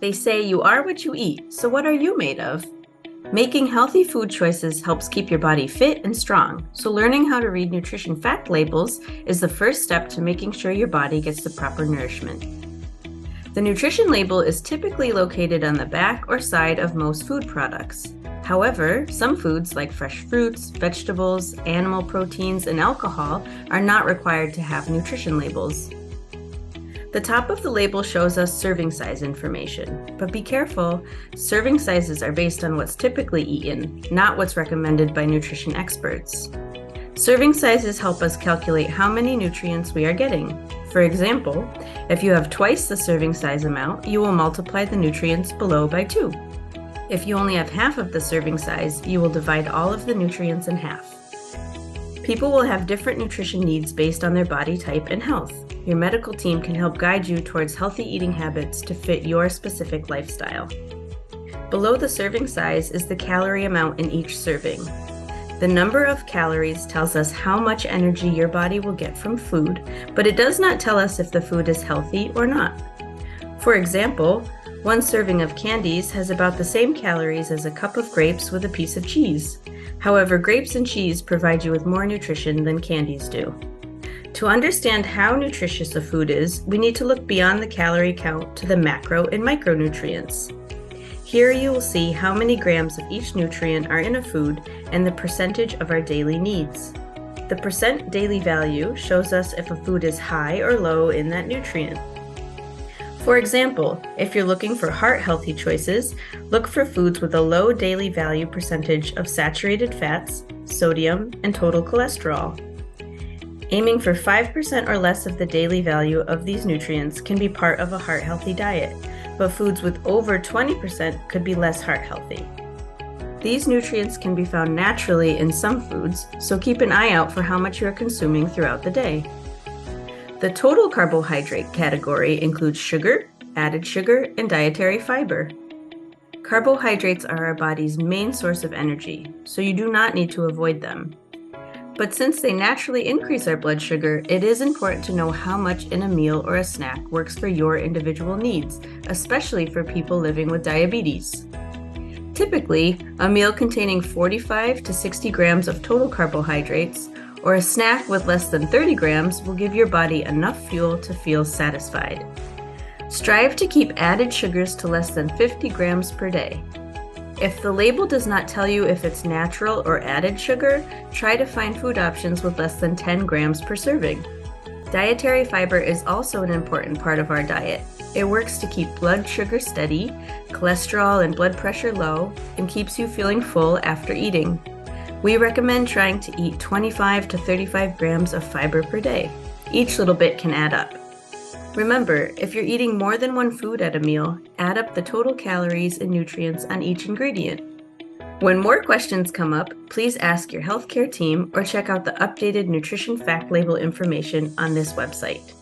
They say you are what you eat, so what are you made of? Making healthy food choices helps keep your body fit and strong, so learning how to read nutrition fact labels is the first step to making sure your body gets the proper nourishment. The nutrition label is typically located on the back or side of most food products. However, some foods like fresh fruits, vegetables, animal proteins, and alcohol are not required to have nutrition labels. The top of the label shows us serving size information, but be careful, serving sizes are based on what's typically eaten, not what's recommended by nutrition experts. Serving sizes help us calculate how many nutrients we are getting. For example, if you have twice the serving size amount, you will multiply the nutrients below by 2. If you only have half of the serving size, you will divide all of the nutrients in half. People will have different nutrition needs based on their body type and health. Your medical team can help guide you towards healthy eating habits to fit your specific lifestyle. Below the serving size is the calorie amount in each serving. The number of calories tells us how much energy your body will get from food, but it does not tell us if the food is healthy or not. For example, one serving of candies has about the same calories as a cup of grapes with a piece of cheese. However, grapes and cheese provide you with more nutrition than candies do. To understand how nutritious a food is, we need to look beyond the calorie count to the macro and micronutrients. Here you will see how many grams of each nutrient are in a food and the percentage of our daily needs. The percent daily value shows us if a food is high or low in that nutrient. For example, if you're looking for heart-healthy choices, look for foods with a low daily value percentage of saturated fats, sodium, and total cholesterol. Aiming for 5% or less of the daily value of these nutrients can be part of a heart-healthy diet, but foods with over 20% could be less heart-healthy. These nutrients can be found naturally in some foods, so keep an eye out for how much you are consuming throughout the day. The total carbohydrate category includes sugar, added sugar, and dietary fiber. Carbohydrates are our body's main source of energy, so you do not need to avoid them. But since they naturally increase our blood sugar, it is important to know how much in a meal or a snack works for your individual needs, especially for people living with diabetes. Typically, a meal containing 45 to 60 grams of total carbohydrates or a snack with less than 30 grams will give your body enough fuel to feel satisfied. Strive to keep added sugars to less than 50 grams per day. If the label does not tell you if it's natural or added sugar, try to find food options with less than 10 grams per serving. Dietary fiber is also an important part of our diet. It works to keep blood sugar steady, cholesterol and blood pressure low, and keeps you feeling full after eating. We recommend trying to eat 25 to 35 grams of fiber per day. Each little bit can add up. Remember, if you're eating more than one food at a meal, add up the total calories and nutrients on each ingredient. When more questions come up, please ask your healthcare team or check out the updated nutrition fact label information on this website.